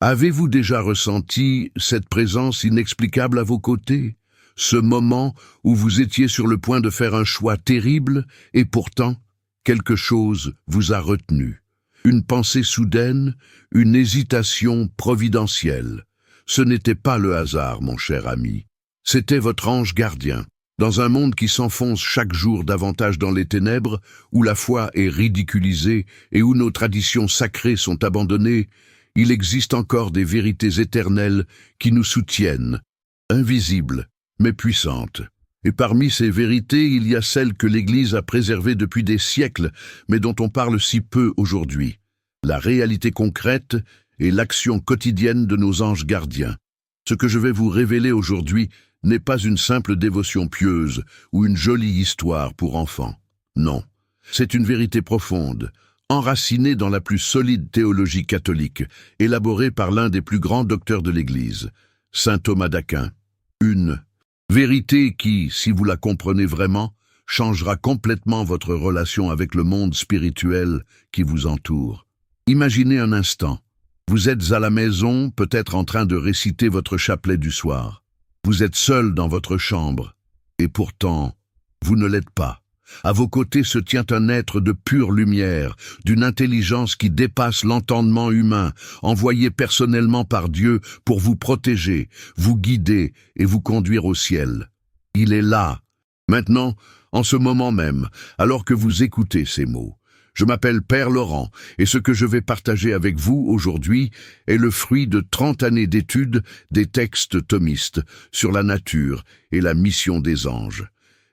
Avez-vous déjà ressenti cette présence inexplicable à vos côtés? Ce moment où vous étiez sur le point de faire un choix terrible et pourtant, quelque chose vous a retenu. Une pensée soudaine, une hésitation providentielle. Ce n'était pas le hasard, mon cher ami. C'était votre ange gardien. Dans un monde qui s'enfonce chaque jour davantage dans les ténèbres, où la foi est ridiculisée et où nos traditions sacrées sont abandonnées, il existe encore des vérités éternelles qui nous soutiennent, invisibles, mais puissantes. Et parmi ces vérités, il y a celles que l'Église a préservées depuis des siècles, mais dont on parle si peu aujourd'hui. La réalité concrète et l'action quotidienne de nos anges gardiens. Ce que je vais vous révéler aujourd'hui n'est pas une simple dévotion pieuse ou une jolie histoire pour enfants. Non, c'est une vérité profonde, enracinée dans la plus solide théologie catholique, élaborée par l'un des plus grands docteurs de l'Église, saint Thomas d'Aquin. Une vérité qui, si vous la comprenez vraiment, changera complètement votre relation avec le monde spirituel qui vous entoure. Imaginez un instant. Vous êtes à la maison, peut-être en train de réciter votre chapelet du soir. Vous êtes seul dans votre chambre, et pourtant, vous ne l'êtes pas. À vos côtés se tient un être de pure lumière, d'une intelligence qui dépasse l'entendement humain, envoyé personnellement par Dieu pour vous protéger, vous guider et vous conduire au ciel. Il est là, maintenant, en ce moment même, alors que vous écoutez ces mots. Je m'appelle Père Laurent, et ce que je vais partager avec vous aujourd'hui est le fruit de 30 années d'études des textes thomistes sur la nature et la mission des anges.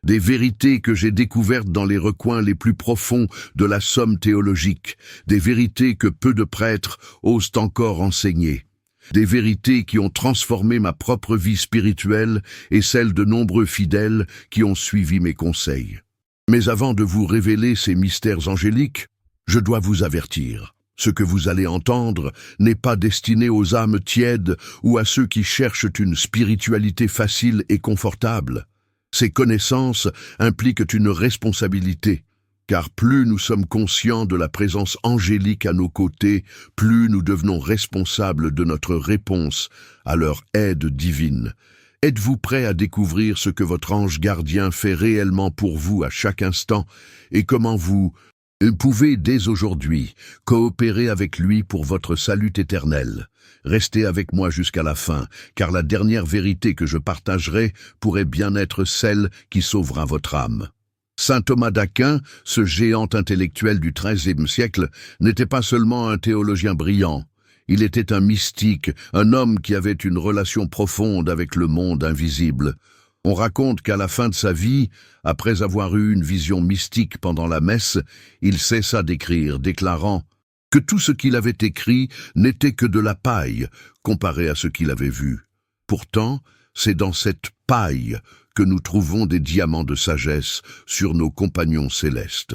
Des vérités que j'ai découvertes dans les recoins les plus profonds de la somme théologique, des vérités que peu de prêtres osent encore enseigner. Des vérités qui ont transformé ma propre vie spirituelle et celle de nombreux fidèles qui ont suivi mes conseils. Mais avant de vous révéler ces mystères angéliques, je dois vous avertir. Ce que vous allez entendre n'est pas destiné aux âmes tièdes ou à ceux qui cherchent une spiritualité facile et confortable. Ces connaissances impliquent une responsabilité, car plus nous sommes conscients de la présence angélique à nos côtés, plus nous devenons responsables de notre réponse à leur aide divine. Êtes-vous prêt à découvrir ce que votre ange gardien fait réellement pour vous à chaque instant et comment vous pouvez dès aujourd'hui coopérer avec lui pour votre salut éternel? Restez avec moi jusqu'à la fin, car la dernière vérité que je partagerai pourrait bien être celle qui sauvera votre âme. Saint Thomas d'Aquin, ce géant intellectuel du XIIIe siècle, n'était pas seulement un théologien brillant. Il était un mystique, un homme qui avait une relation profonde avec le monde invisible. On raconte qu'à la fin de sa vie, après avoir eu une vision mystique pendant la messe, il cessa d'écrire, déclarant que tout ce qu'il avait écrit n'était que de la paille comparé à ce qu'il avait vu. Pourtant, c'est dans cette paille que nous trouvons des diamants de sagesse sur nos compagnons célestes.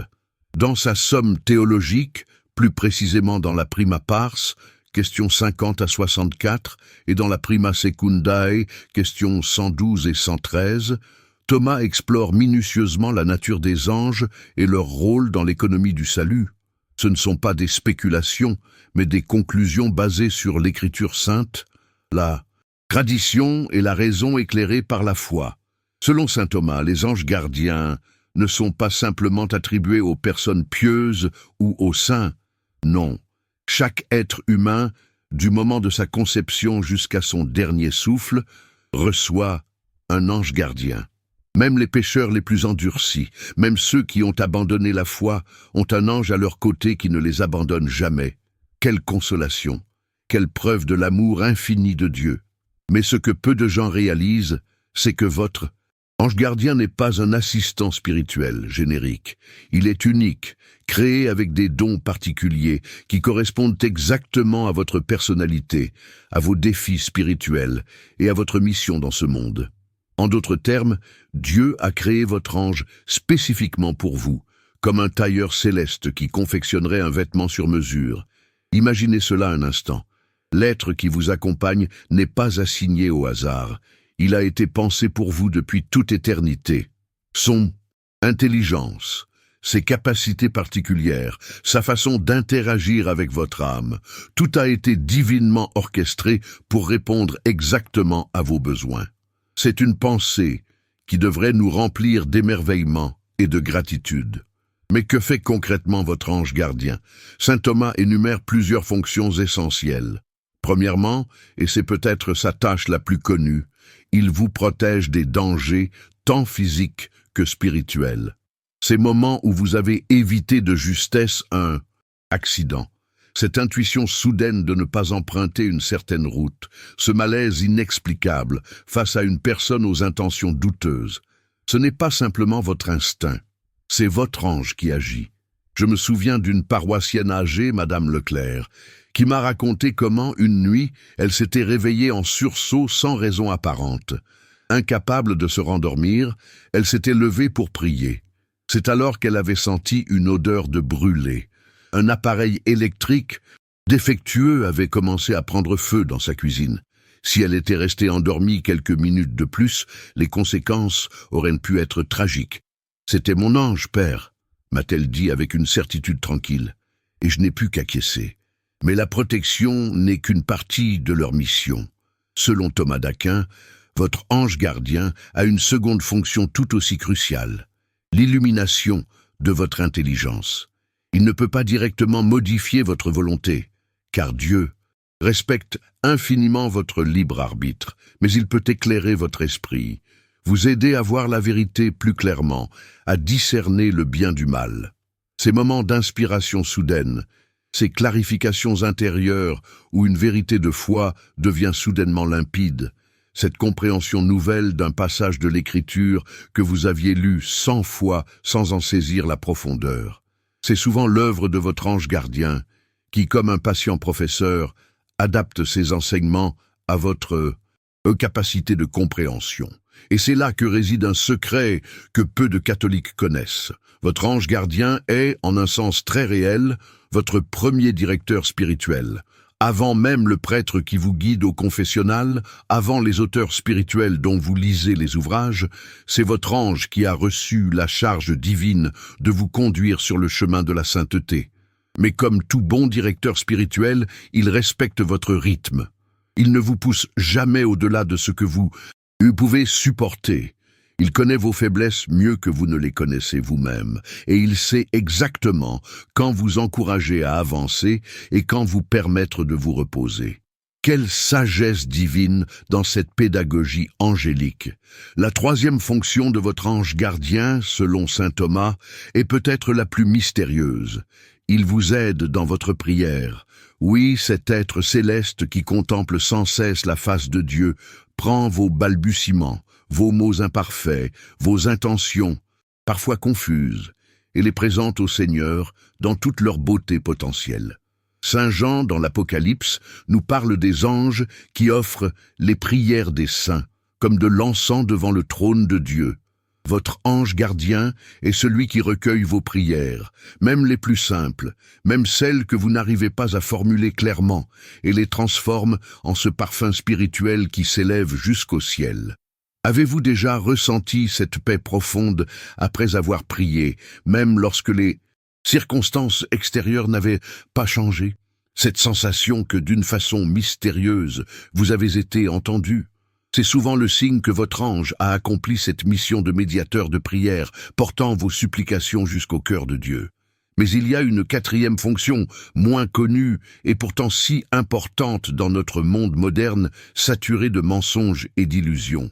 Dans sa somme théologique, plus précisément dans la Prima Pars, questions 50 à 64, et dans la Prima Secundae, questions 112 et 113, Thomas explore minutieusement la nature des anges et leur rôle dans l'économie du salut. Ce ne sont pas des spéculations, mais des conclusions basées sur l'Écriture sainte, la tradition et la raison éclairée par la foi. Selon saint Thomas, les anges gardiens ne sont pas simplement attribués aux personnes pieuses ou aux saints. Non. Chaque être humain, du moment de sa conception jusqu'à son dernier souffle, reçoit un ange gardien. Même les pécheurs les plus endurcis, même ceux qui ont abandonné la foi, ont un ange à leur côté qui ne les abandonne jamais. Quelle consolation, quelle preuve de l'amour infini de Dieu. Mais ce que peu de gens réalisent, c'est que votre ange gardien n'est pas un assistant spirituel générique. Il est unique, créé avec des dons particuliers qui correspondent exactement à votre personnalité, à vos défis spirituels et à votre mission dans ce monde. En d'autres termes, Dieu a créé votre ange spécifiquement pour vous, comme un tailleur céleste qui confectionnerait un vêtement sur mesure. Imaginez cela un instant. L'être qui vous accompagne n'est pas assigné au hasard. Il a été pensé pour vous depuis toute éternité. Son intelligence, ses capacités particulières, sa façon d'interagir avec votre âme. Tout a été divinement orchestré pour répondre exactement à vos besoins. C'est une pensée qui devrait nous remplir d'émerveillement et de gratitude. Mais que fait concrètement votre ange gardien? Saint Thomas énumère plusieurs fonctions essentielles. Premièrement, et c'est peut-être sa tâche la plus connue, il vous protège des dangers tant physiques que spirituels. Ces moments où vous avez évité de justesse un accident, cette intuition soudaine de ne pas emprunter une certaine route, ce malaise inexplicable face à une personne aux intentions douteuses, ce n'est pas simplement votre instinct, c'est votre ange qui agit. Je me souviens d'une paroissienne âgée, Madame Leclerc, qui m'a raconté comment, une nuit, elle s'était réveillée en sursaut sans raison apparente. Incapable de se rendormir, elle s'était levée pour prier. C'est alors qu'elle avait senti une odeur de brûlé. Un appareil électrique défectueux avait commencé à prendre feu dans sa cuisine. Si elle était restée endormie quelques minutes de plus, les conséquences auraient pu être tragiques. « C'était mon ange, père », m'a-t-elle dit avec une certitude tranquille, et je n'ai pu qu'acquiescer. Mais la protection n'est qu'une partie de leur mission. Selon Thomas d'Aquin, votre ange gardien a une seconde fonction tout aussi cruciale, l'illumination de votre intelligence. Il ne peut pas directement modifier votre volonté, car Dieu respecte infiniment votre libre arbitre, mais il peut éclairer votre esprit, vous aider à voir la vérité plus clairement, à discerner le bien du mal. Ces moments d'inspiration soudaine, ces clarifications intérieures où une vérité de foi devient soudainement limpide, cette compréhension nouvelle d'un passage de l'Écriture que vous aviez lu 100 fois sans en saisir la profondeur. C'est souvent l'œuvre de votre ange gardien qui, comme un patient professeur, adapte ses enseignements à votre capacité de compréhension. Et c'est là que réside un secret que peu de catholiques connaissent. Votre ange gardien est, en un sens très réel, votre premier directeur spirituel. Avant même le prêtre qui vous guide au confessionnal, avant les auteurs spirituels dont vous lisez les ouvrages, c'est votre ange qui a reçu la charge divine de vous conduire sur le chemin de la sainteté. Mais comme tout bon directeur spirituel, il respecte votre rythme. Il ne vous pousse jamais au-delà de ce que vous pouvez supporter. Il connaît vos faiblesses mieux que vous ne les connaissez vous-même, et il sait exactement quand vous encourager à avancer et quand vous permettre de vous reposer. Quelle sagesse divine dans cette pédagogie angélique! La troisième fonction de votre ange gardien, selon saint Thomas, est peut-être la plus mystérieuse. Il vous aide dans votre prière. Oui, cet être céleste qui contemple sans cesse la face de Dieu prend vos balbutiements, vos mots imparfaits, vos intentions, parfois confuses, et les présente au Seigneur dans toute leur beauté potentielle. Saint Jean, dans l'Apocalypse, nous parle des anges qui offrent les prières des saints, comme de l'encens devant le trône de Dieu. Votre ange gardien est celui qui recueille vos prières, même les plus simples, même celles que vous n'arrivez pas à formuler clairement, et les transforme en ce parfum spirituel qui s'élève jusqu'au ciel. Avez-vous déjà ressenti cette paix profonde après avoir prié, même lorsque les circonstances extérieures n'avaient pas changé? Cette sensation que d'une façon mystérieuse, vous avez été entendu? C'est souvent le signe que votre ange a accompli cette mission de médiateur de prière, portant vos supplications jusqu'au cœur de Dieu. Mais il y a une quatrième fonction, moins connue et pourtant si importante dans notre monde moderne, saturé de mensonges et d'illusions.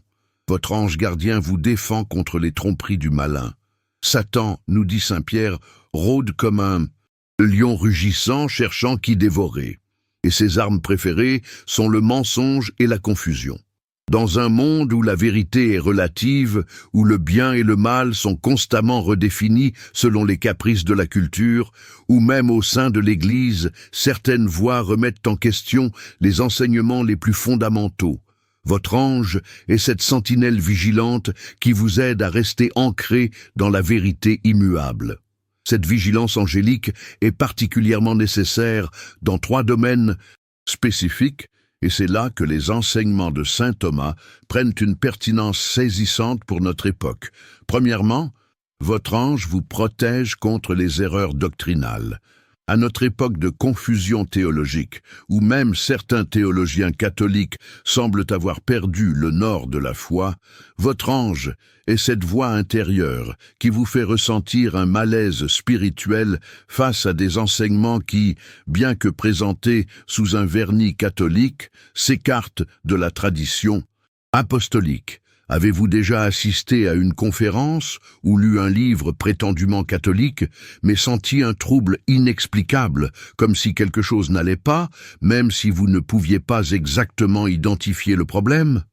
Votre ange gardien vous défend contre les tromperies du malin. Satan, nous dit saint Pierre, rôde comme un lion rugissant cherchant qui dévorer. Et ses armes préférées sont le mensonge et la confusion. Dans un monde où la vérité est relative, où le bien et le mal sont constamment redéfinis selon les caprices de la culture, où même au sein de l'Église, certaines voix remettent en question les enseignements les plus fondamentaux. Votre ange est cette sentinelle vigilante qui vous aide à rester ancré dans la vérité immuable. Cette vigilance angélique est particulièrement nécessaire dans 3 domaines spécifiques, et c'est là que les enseignements de saint Thomas prennent une pertinence saisissante pour notre époque. Premièrement, Votre ange vous protège contre les erreurs doctrinales. À notre époque de confusion théologique, où même certains théologiens catholiques semblent avoir perdu le nord de la foi, votre ange est cette voix intérieure qui vous fait ressentir un malaise spirituel face à des enseignements qui, bien que présentés sous un vernis catholique, s'écartent de la tradition apostolique. Avez-vous déjà assisté à une conférence ou lu un livre prétendument catholique, mais senti un trouble inexplicable, comme si quelque chose n'allait pas, même si vous ne pouviez pas exactement identifier le problème?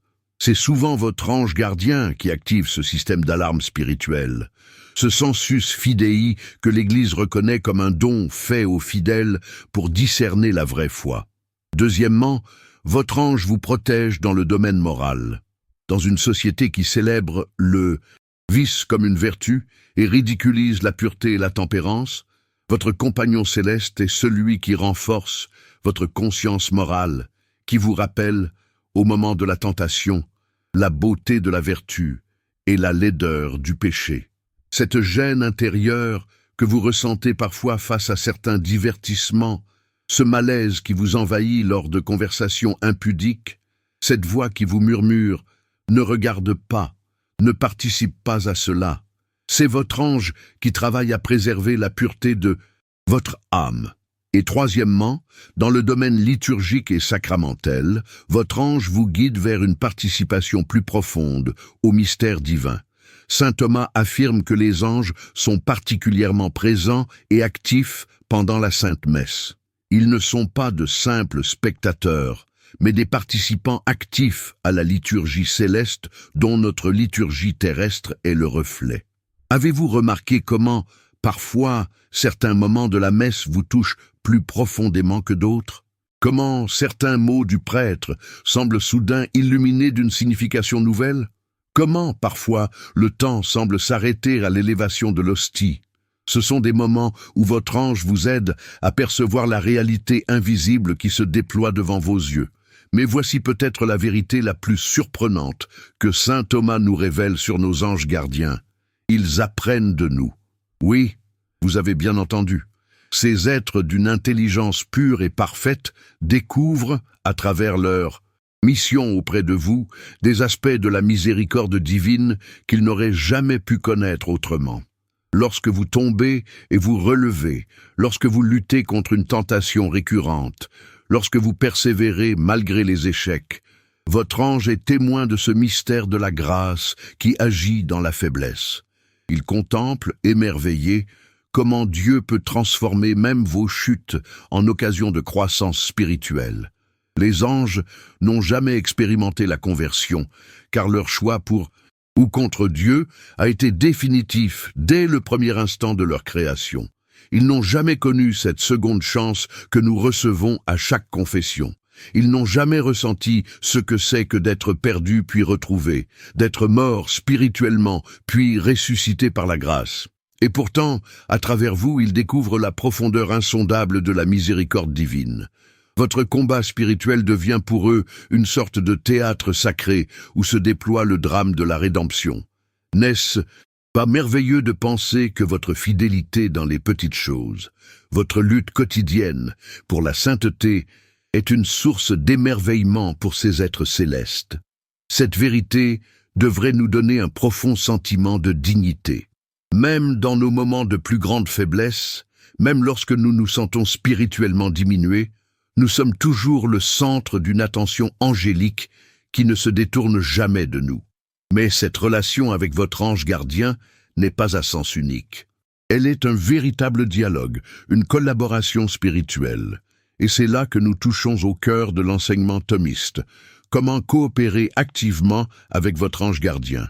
C'est souvent votre ange gardien qui active ce système d'alarme spirituelle. Ce sensus fidei que l'Église reconnaît comme un don fait aux fidèles pour discerner la vraie foi. Deuxièmement, votre ange vous protège dans le domaine moral. Dans une société qui célèbre le vice comme une vertu et ridiculise la pureté et la tempérance, votre compagnon céleste est celui qui renforce votre conscience morale, qui vous rappelle, au moment de la tentation, la beauté de la vertu et la laideur du péché. Cette gêne intérieure que vous ressentez parfois face à certains divertissements, ce malaise qui vous envahit lors de conversations impudiques, cette voix qui vous murmure « Ne regarde pas, ne participe pas à cela ». C'est votre ange qui travaille à préserver la pureté de votre âme. Et troisièmement, dans le domaine liturgique et sacramentel, votre ange vous guide vers une participation plus profonde au mystère divin. Saint Thomas affirme que les anges sont particulièrement présents et actifs pendant la Sainte Messe. Ils ne sont pas de simples spectateurs, mais des participants actifs à la liturgie céleste dont notre liturgie terrestre est le reflet. Avez-vous remarqué comment, parfois, certains moments de la messe vous touchent plus profondément que d'autres? Comment certains mots du prêtre semblent soudain illuminés d'une signification nouvelle? Comment, parfois, le temps semble s'arrêter à l'élévation de l'hostie? Ce sont des moments où votre ange vous aide à percevoir la réalité invisible qui se déploie devant vos yeux. Mais voici peut-être la vérité la plus surprenante que saint Thomas nous révèle sur nos anges gardiens. Ils apprennent de nous. Oui, vous avez bien entendu. Ces êtres d'une intelligence pure et parfaite découvrent, à travers leur mission auprès de vous, des aspects de la miséricorde divine qu'ils n'auraient jamais pu connaître autrement. Lorsque vous tombez et vous relevez, lorsque vous luttez contre une tentation récurrente, lorsque vous persévérez malgré les échecs, votre ange est témoin de ce mystère de la grâce qui agit dans la faiblesse. Il contemple, émerveillé, comment Dieu peut transformer même vos chutes en occasion de croissance spirituelle. Les anges n'ont jamais expérimenté la conversion, car leur choix pour ou contre Dieu a été définitif dès le premier instant de leur création. Ils n'ont jamais connu cette seconde chance que nous recevons à chaque confession. Ils n'ont jamais ressenti ce que c'est que d'être perdu puis retrouvé, d'être mort spirituellement puis ressuscité par la grâce. Et pourtant, à travers vous, ils découvrent la profondeur insondable de la miséricorde divine. Votre combat spirituel devient pour eux une sorte de théâtre sacré où se déploie le drame de la rédemption. N'est-ce pas merveilleux de penser que votre fidélité dans les petites choses, votre lutte quotidienne pour la sainteté, est une source d'émerveillement pour ces êtres célestes? Cette vérité devrait nous donner un profond sentiment de dignité. Même dans nos moments de plus grande faiblesse, même lorsque nous nous sentons spirituellement diminués, nous sommes toujours le centre d'une attention angélique qui ne se détourne jamais de nous. Mais cette relation avec votre ange gardien n'est pas à sens unique. Elle est un véritable dialogue, une collaboration spirituelle. Et c'est là que nous touchons au cœur de l'enseignement thomiste. Comment coopérer activement avec votre ange gardien?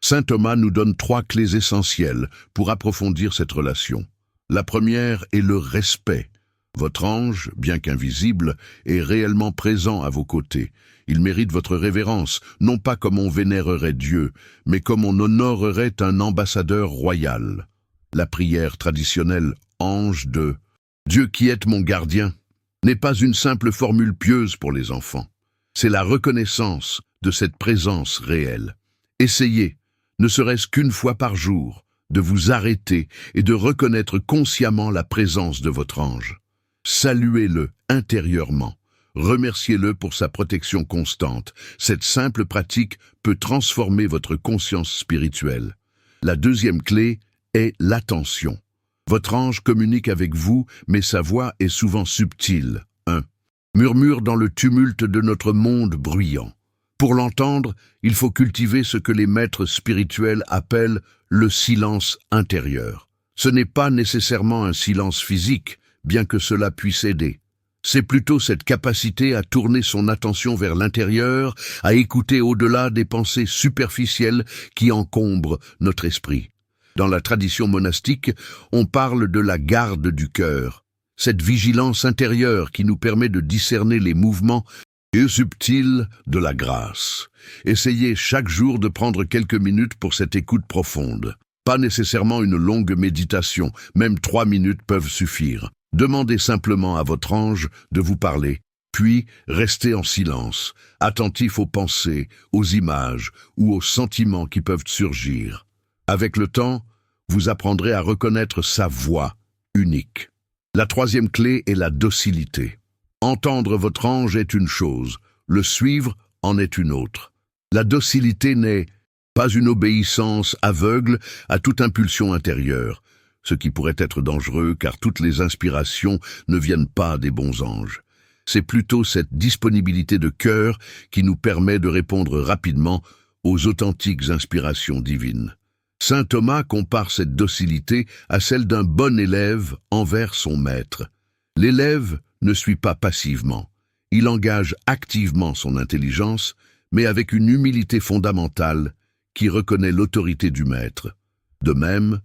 Saint Thomas nous donne 3 clés essentielles pour approfondir cette relation. La première est le respect. Votre ange, bien qu'invisible, est réellement présent à vos côtés. Il mérite votre révérence, non pas comme on vénérerait Dieu, mais comme on honorerait un ambassadeur royal. La prière traditionnelle « Ange de Dieu qui est mon gardien » n'est pas une simple formule pieuse pour les enfants. C'est la reconnaissance de cette présence réelle. Essayez, ne serait-ce qu'une fois par jour, de vous arrêter et de reconnaître consciemment la présence de votre ange. Saluez-le intérieurement. Remerciez-le pour sa protection constante. Cette simple pratique peut transformer votre conscience spirituelle. La deuxième clé est l'attention. Votre ange communique avec vous, mais sa voix est souvent subtile. 1. Murmure dans le tumulte de notre monde bruyant. Pour l'entendre, il faut cultiver ce que les maîtres spirituels appellent le silence intérieur. Ce n'est pas nécessairement un silence physique, bien que cela puisse aider. C'est plutôt cette capacité à tourner son attention vers l'intérieur, à écouter au-delà des pensées superficielles qui encombrent notre esprit. Dans la tradition monastique, on parle de la garde du cœur, cette vigilance intérieure qui nous permet de discerner les mouvements subtils de la grâce. Essayez chaque jour de prendre quelques minutes pour cette écoute profonde. Pas nécessairement une longue méditation, même 3 minutes peuvent suffire. Demandez simplement à votre ange de vous parler, puis restez en silence, attentif aux pensées, aux images ou aux sentiments qui peuvent surgir. Avec le temps, vous apprendrez à reconnaître sa voix unique. La troisième clé est la docilité. Entendre votre ange est une chose, le suivre en est une autre. La docilité n'est pas une obéissance aveugle à toute impulsion intérieure, ce qui pourrait être dangereux car toutes les inspirations ne viennent pas des bons anges. C'est plutôt cette disponibilité de cœur qui nous permet de répondre rapidement aux authentiques inspirations divines. Saint Thomas compare cette docilité à celle d'un bon élève envers son maître. L'élève ne suit pas passivement. Il engage activement son intelligence, mais avec une humilité fondamentale qui reconnaît l'autorité du maître. De même,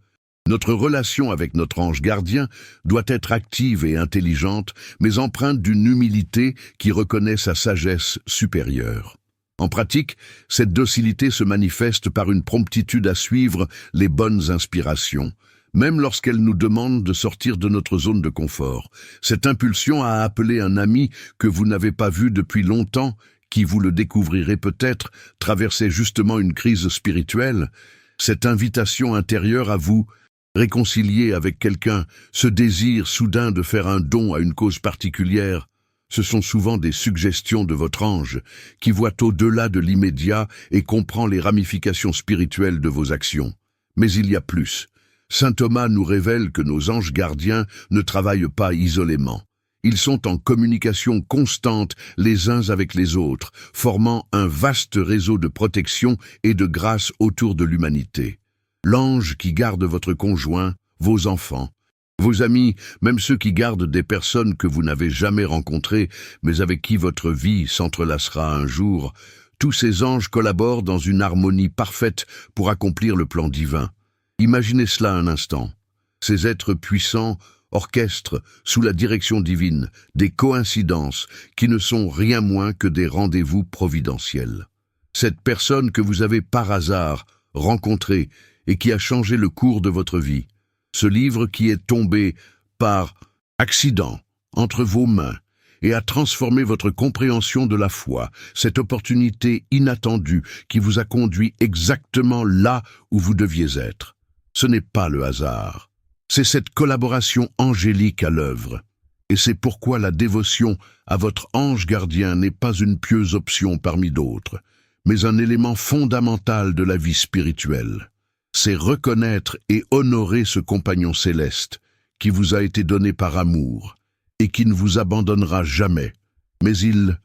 notre relation avec notre ange gardien doit être active et intelligente, mais empreinte d'une humilité qui reconnaît sa sagesse supérieure. En pratique, cette docilité se manifeste par une promptitude à suivre les bonnes inspirations, même lorsqu'elles nous demandent de sortir de notre zone de confort. Cette impulsion à appeler un ami que vous n'avez pas vu depuis longtemps, qui, vous le découvrirez peut-être, traversait justement une crise spirituelle, cette invitation intérieure à vous réconcilier avec quelqu'un, ce désir soudain de faire un don à une cause particulière, ce sont souvent des suggestions de votre ange qui voit au-delà de l'immédiat et comprend les ramifications spirituelles de vos actions. Mais il y a plus. Saint Thomas nous révèle que nos anges gardiens ne travaillent pas isolément. Ils sont en communication constante les uns avec les autres, formant un vaste réseau de protection et de grâce autour de l'humanité. L'ange qui garde votre conjoint, vos enfants, vos amis, même ceux qui gardent des personnes que vous n'avez jamais rencontrées, mais avec qui votre vie s'entrelacera un jour, tous ces anges collaborent dans une harmonie parfaite pour accomplir le plan divin. Imaginez cela un instant. Ces êtres puissants orchestrent, sous la direction divine, des coïncidences qui ne sont rien moins que des rendez-vous providentiels. Cette personne que vous avez par hasard rencontrée et qui a changé le cours de votre vie, ce livre qui est tombé par accident entre vos mains et a transformé votre compréhension de la foi, cette opportunité inattendue qui vous a conduit exactement là où vous deviez être. Ce n'est pas le hasard, c'est cette collaboration angélique à l'œuvre. Et c'est pourquoi la dévotion à votre ange gardien n'est pas une pieuse option parmi d'autres, mais un élément fondamental de la vie spirituelle. C'est reconnaître et honorer ce compagnon céleste qui vous a été donné par amour et qui ne vous abandonnera jamais. Mais il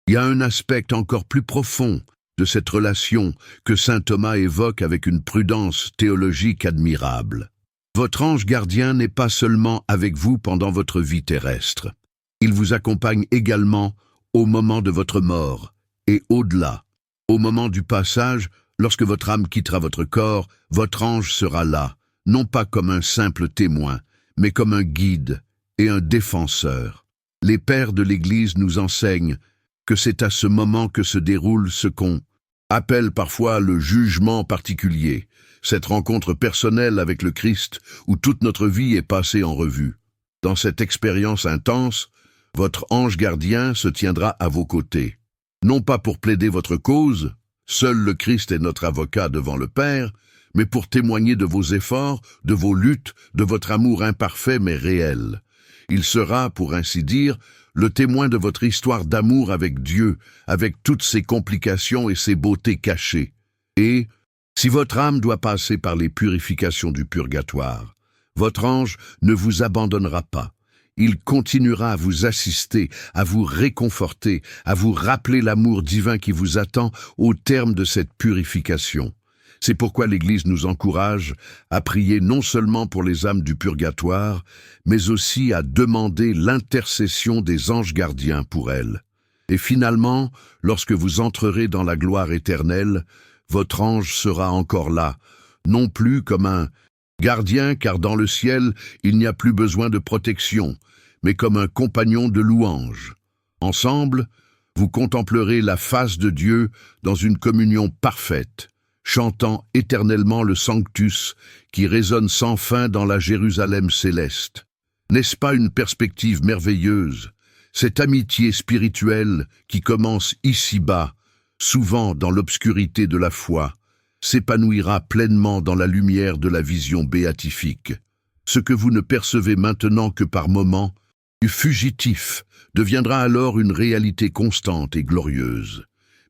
y a un aspect encore plus profond de cette relation que saint Thomas évoque avec une prudence théologique admirable. Votre ange gardien n'est pas seulement avec vous pendant votre vie terrestre. Il vous accompagne également au moment de votre mort et au-delà. Au moment du passage, lorsque votre âme quittera votre corps, votre ange sera là, non pas comme un simple témoin, mais comme un guide et un défenseur. Les pères de l'Église nous enseignent que c'est à ce moment que se déroule ce qu'on appelle parfois le jugement particulier, cette rencontre personnelle avec le Christ où toute notre vie est passée en revue. Dans cette expérience intense, votre ange gardien se tiendra à vos côtés. Non pas pour plaider votre cause, seul le Christ est notre avocat devant le Père, mais pour témoigner de vos efforts, de vos luttes, de votre amour imparfait mais réel. Il sera, pour ainsi dire, le témoin de votre histoire d'amour avec Dieu, avec toutes ses complications et ses beautés cachées. Et, si votre âme doit passer par les purifications du purgatoire, votre ange ne vous abandonnera pas. Il continuera à vous assister, à vous réconforter, à vous rappeler l'amour divin qui vous attend au terme de cette purification. C'est pourquoi l'Église nous encourage à prier non seulement pour les âmes du purgatoire, mais aussi à demander l'intercession des anges gardiens pour elles. Et finalement, lorsque vous entrerez dans la gloire éternelle, votre ange sera encore là, non plus comme un gardien, car dans le ciel, il n'y a plus besoin de protection, mais comme un compagnon de louange. Ensemble, vous contemplerez la face de Dieu dans une communion parfaite, chantant éternellement le Sanctus qui résonne sans fin dans la Jérusalem céleste. N'est-ce pas une perspective merveilleuse, cette amitié spirituelle qui commence ici-bas, souvent dans l'obscurité de la foi, s'épanouira pleinement dans la lumière de la vision béatifique. Ce que vous ne percevez maintenant que par moments, du fugitif, deviendra alors une réalité constante et glorieuse.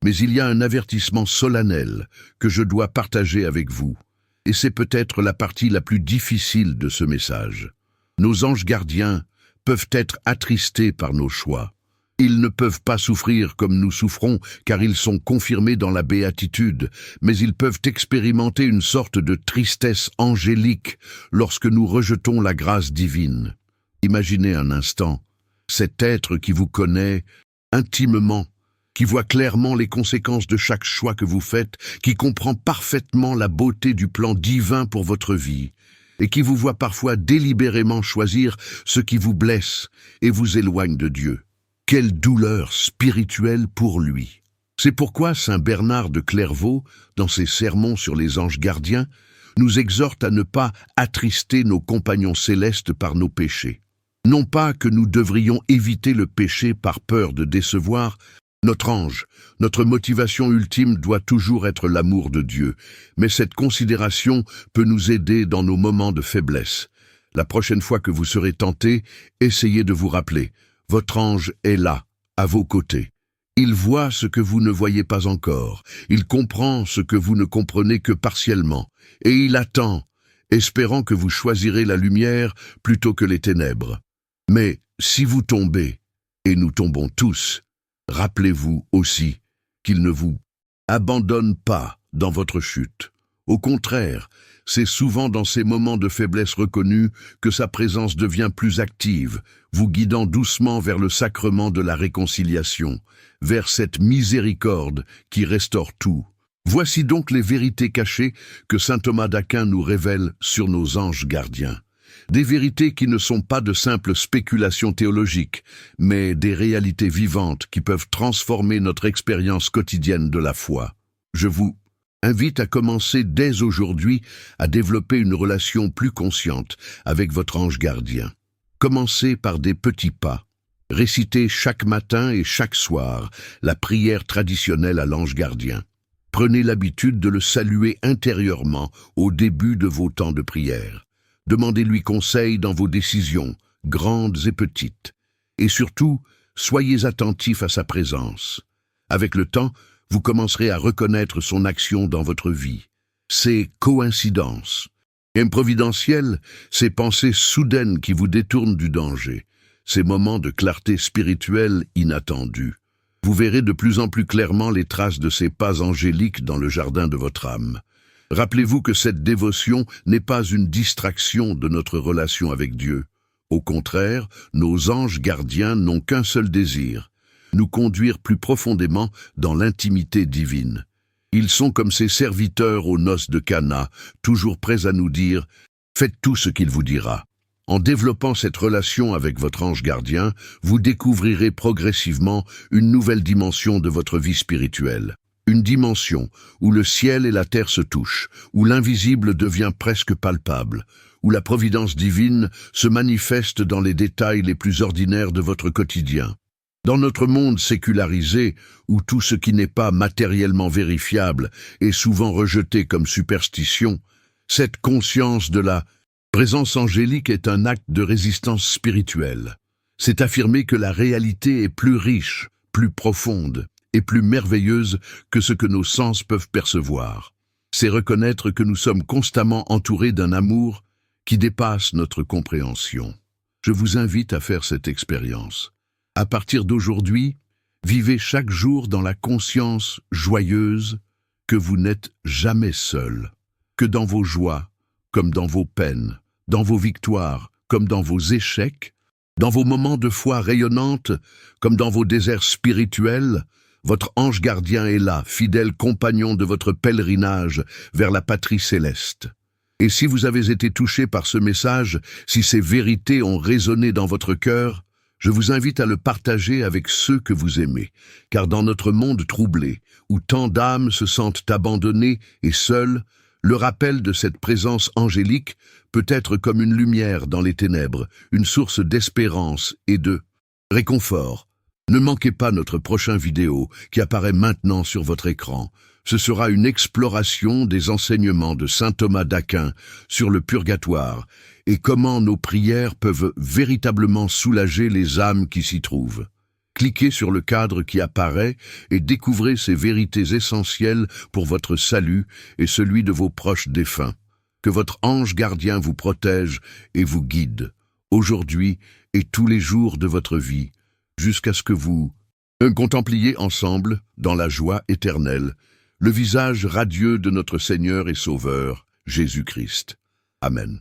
Mais il y a un avertissement solennel que je dois partager avec vous, et c'est peut-être la partie la plus difficile de ce message. Nos anges gardiens peuvent être attristés par nos choix. Ils ne peuvent pas souffrir comme nous souffrons, car ils sont confirmés dans la béatitude, mais ils peuvent expérimenter une sorte de tristesse angélique lorsque nous rejetons la grâce divine. Imaginez un instant, cet être qui vous connaît intimement, qui voit clairement les conséquences de chaque choix que vous faites, qui comprend parfaitement la beauté du plan divin pour votre vie, et qui vous voit parfois délibérément choisir ce qui vous blesse et vous éloigne de Dieu. Quelle douleur spirituelle pour lui! C'est pourquoi saint Bernard de Clairvaux, dans ses sermons sur les anges gardiens, nous exhorte à ne pas attrister nos compagnons célestes par nos péchés. Non pas que nous devrions éviter le péché par peur de décevoir notre ange, notre motivation ultime doit toujours être l'amour de Dieu, mais cette considération peut nous aider dans nos moments de faiblesse. La prochaine fois que vous serez tenté, essayez de vous rappeler, votre ange est là, à vos côtés. Il voit ce que vous ne voyez pas encore, il comprend ce que vous ne comprenez que partiellement, et il attend, espérant que vous choisirez la lumière plutôt que les ténèbres. Mais si vous tombez, et nous tombons tous, rappelez-vous aussi qu'il ne vous abandonne pas dans votre chute. Au contraire, c'est souvent dans ces moments de faiblesse reconnus que sa présence devient plus active, vous guidant doucement vers le sacrement de la réconciliation, vers cette miséricorde qui restaure tout. Voici donc les vérités cachées que saint Thomas d'Aquin nous révèle sur nos anges gardiens. Des vérités qui ne sont pas de simples spéculations théologiques, mais des réalités vivantes qui peuvent transformer notre expérience quotidienne de la foi. Je vous invite à commencer dès aujourd'hui à développer une relation plus consciente avec votre ange gardien. Commencez par des petits pas. Récitez chaque matin et chaque soir la prière traditionnelle à l'ange gardien. Prenez l'habitude de le saluer intérieurement au début de vos temps de prière. Demandez-lui conseil dans vos décisions, grandes et petites. Et surtout, soyez attentifs à sa présence. Avec le temps, vous commencerez à reconnaître son action dans votre vie. Ces coïncidences, improvidentielles, ces pensées soudaines qui vous détournent du danger, ces moments de clarté spirituelle inattendus. Vous verrez de plus en plus clairement les traces de ces pas angéliques dans le jardin de votre âme. Rappelez-vous que cette dévotion n'est pas une distraction de notre relation avec Dieu. Au contraire, nos anges gardiens n'ont qu'un seul désir, nous conduire plus profondément dans l'intimité divine. Ils sont comme ces serviteurs aux noces de Cana, toujours prêts à nous dire « Faites tout ce qu'il vous dira ». En développant cette relation avec votre ange gardien, vous découvrirez progressivement une nouvelle dimension de votre vie spirituelle. Une dimension où le ciel et la terre se touchent, où l'invisible devient presque palpable, où la providence divine se manifeste dans les détails les plus ordinaires de votre quotidien. Dans notre monde sécularisé, où tout ce qui n'est pas matériellement vérifiable est souvent rejeté comme superstition, cette conscience de la présence angélique est un acte de résistance spirituelle. C'est affirmer que la réalité est plus riche, plus profonde et plus merveilleuse que ce que nos sens peuvent percevoir. C'est reconnaître que nous sommes constamment entourés d'un amour qui dépasse notre compréhension. Je vous invite à faire cette expérience. À partir d'aujourd'hui, vivez chaque jour dans la conscience joyeuse que vous n'êtes jamais seul, que dans vos joies, comme dans vos peines, dans vos victoires, comme dans vos échecs, dans vos moments de foi rayonnante, comme dans vos déserts spirituels, votre ange gardien est là, fidèle compagnon de votre pèlerinage vers la patrie céleste. Et si vous avez été touché par ce message, si ces vérités ont résonné dans votre cœur, je vous invite à le partager avec ceux que vous aimez, car dans notre monde troublé, où tant d'âmes se sentent abandonnées et seules, le rappel de cette présence angélique peut être comme une lumière dans les ténèbres, une source d'espérance et de réconfort. Ne manquez pas notre prochain vidéo qui apparaît maintenant sur votre écran. Ce sera une exploration des enseignements de saint Thomas d'Aquin sur le purgatoire et comment nos prières peuvent véritablement soulager les âmes qui s'y trouvent. Cliquez sur le cadre qui apparaît et découvrez ces vérités essentielles pour votre salut et celui de vos proches défunts. Que votre ange gardien vous protège et vous guide, aujourd'hui et tous les jours de votre vie, jusqu'à ce que vous contempliez ensemble, dans la joie éternelle, le visage radieux de notre Seigneur et Sauveur, Jésus-Christ. Amen.